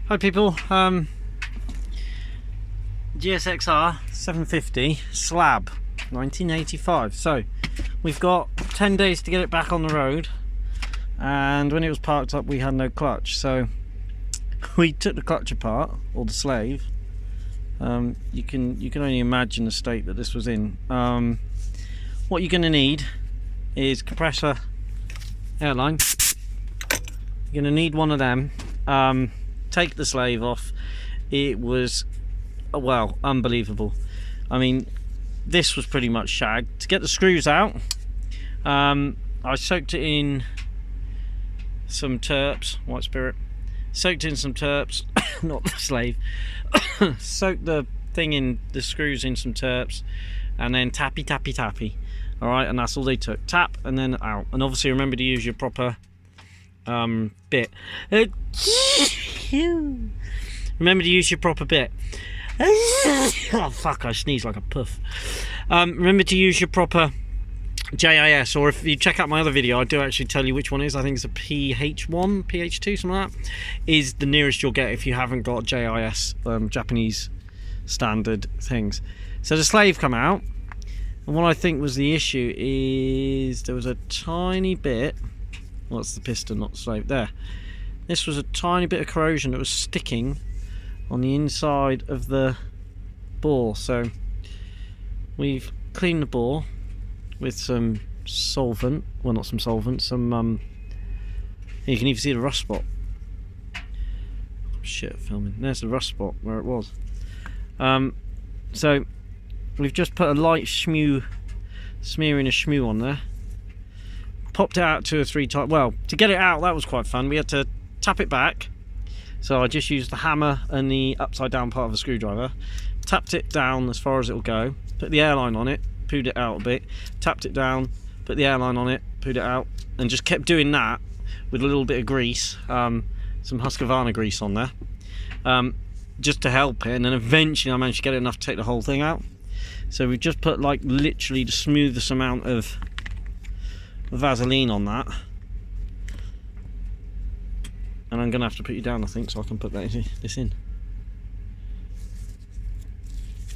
Hi people, GSXR750 slab 1985. So we've got 10 days to get it back on the road, and when it was parked up we had no clutch, so we took the clutch apart, or the slave. You can only imagine the state that this was in. What you're going to need is compressor airline. You're going to need one of them. Take the slave off. It was, well, unbelievable. I mean, this was pretty much shagged. To get the screws out, I soaked it in some terps, white spirit. Soaked in some terps, not the slave. Soaked the thing in, the screws in some terps, and then tappy. All right, and that's all they took. Tap and then out. And obviously remember to use your proper bit. Remember to use your proper bit. Oh fuck, I sneeze like a puff. Remember to use your proper JIS, or if you check out my other video, I do actually tell you which one it is. I think it's a PH1, PH2, something like that, is the nearest you'll get if you haven't got JIS, Japanese standard things. So the slave come out, and what I think was the issue is there was a tiny bit, well, it's the piston, not the slave, there. This was a tiny bit of corrosion that was sticking on the inside of the bore. So we've cleaned the bore with some solvent, well, not some solvent, some you can even see the rust spot. Shit, filming. There's the rust spot where it was. So we've just put a light smearing a shmoo on there. Popped it out 2 or 3 times. Well, to get it out, that was quite fun. We had to tap it back. So I just used the hammer and the upside down part of a screwdriver. Tapped it down as far as it'll go. Put the airline on it. Pooed it out a bit. Tapped it down. Put the airline on it. Pooed it out. And just kept doing that with a little bit of grease. Some Husqvarna grease on there. Just to help it. And then eventually I managed to get it enough to take the whole thing out. So we've just put like literally the smoothest amount of Vaseline on that, and I'm gonna have to put you down, I think, so I can put this in.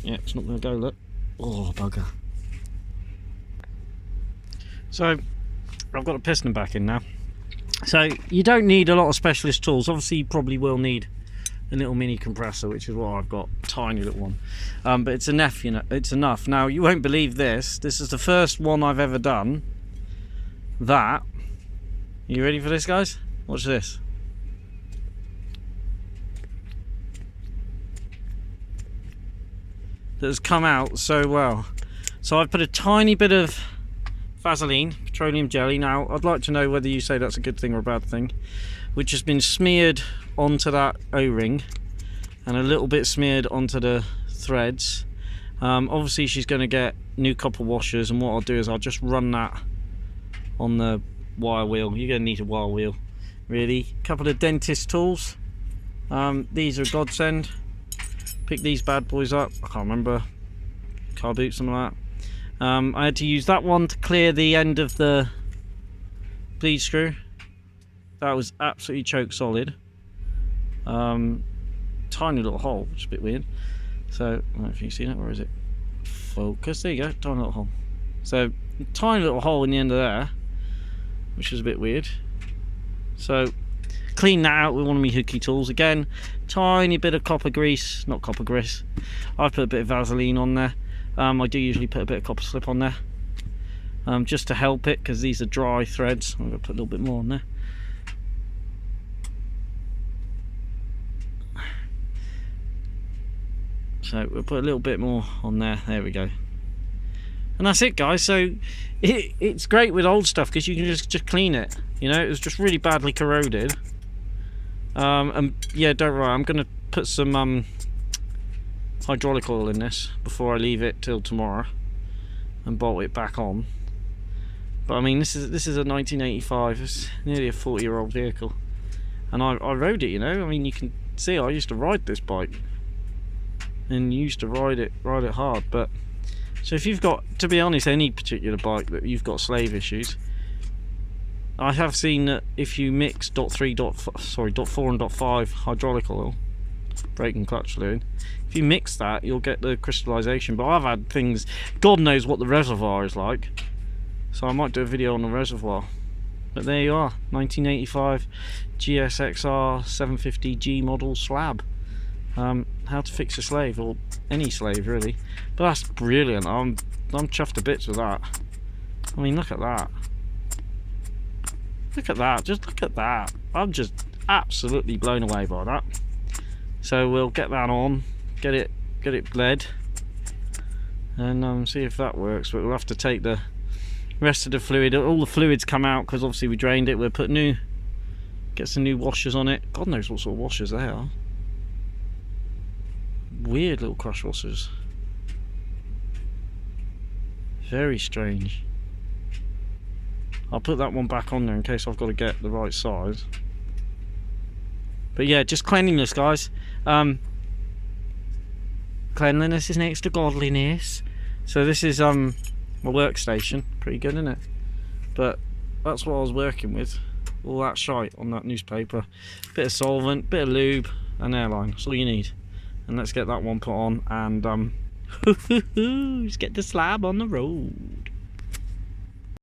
Yeah, it's not gonna go, look. Oh bugger. So I've got a piston back in now. So you don't need a lot of specialist tools. Obviously you probably will need a little mini compressor, which is what I've got, tiny little one, but it's enough, you know. It's enough. Now you won't believe this is the first one I've ever done that, you ready for this, guys? Watch this. That has come out so well. So I've put a tiny bit of Vaseline, petroleum jelly. Now I'd like to know whether you say that's a good thing or a bad thing, which has been smeared onto that O-ring and a little bit smeared onto the threads. Obviously she's going to get new copper washers, and what I'll do is I'll just run that on the wire wheel. You're going to need a wire wheel, really. A couple of dentist tools. These are a godsend. Pick these bad boys up. I can't remember. Car boot, something like that. I had to use that one to clear the end of the bleed screw. That was absolutely choke solid. Tiny little hole, which is a bit weird. So, I don't know if you can see that. Where is it? Focus. There you go. Tiny little hole. So, tiny little hole in the end of there, which was a bit weird. So clean that out with one of my hooky tools. Again, tiny bit of copper grease, not copper grease. I put a bit of Vaseline on there. I do usually put a bit of copper slip on there, just to help it, because these are dry threads. I'm going to put a little bit more on there. So we'll put a little bit more on there. There we go. And that's it, guys. So it's great with old stuff because you can just clean it. You know, it was just really badly corroded. And yeah, don't worry, I'm gonna put some hydraulic oil in this before I leave it till tomorrow and bolt it back on. But I mean, this is a 1985. It's nearly a 40-year-old vehicle, and I rode it. You know, I mean, you can see I used to ride this bike and used to ride it hard, but. So if you've got, to be honest, any particular bike that you've got slave issues, I have seen that if you mix .4 and .5 hydraulic oil, brake and clutch fluid, if you mix that, you'll get the crystallization. But I've had things, God knows what the reservoir is like, so I might do a video on the reservoir. But there you are, 1985 GSXR750G model slab. How to fix a slave, or any slave really. But that's brilliant. I'm chuffed to bits with that. I mean, look at that. Look at that, just look at that. I'm just absolutely blown away by that. So we'll get that on, get it bled, and see if that works. But we'll have to take the rest of the fluid, all the fluids come out because obviously we drained it. We'll put get some new washers on it. God knows what sort of washers they are. Weird little crush washers. Very strange. I'll put that one back on there in case I've got to get the right size. But yeah, just cleanliness, guys. Cleanliness is next to godliness. So this is my workstation. Pretty good, isn't it? But that's what I was working with. All that shite on that newspaper. Bit of solvent, bit of lube, and airline. That's all you need. And let's get that one put on and let's get the slab on the road.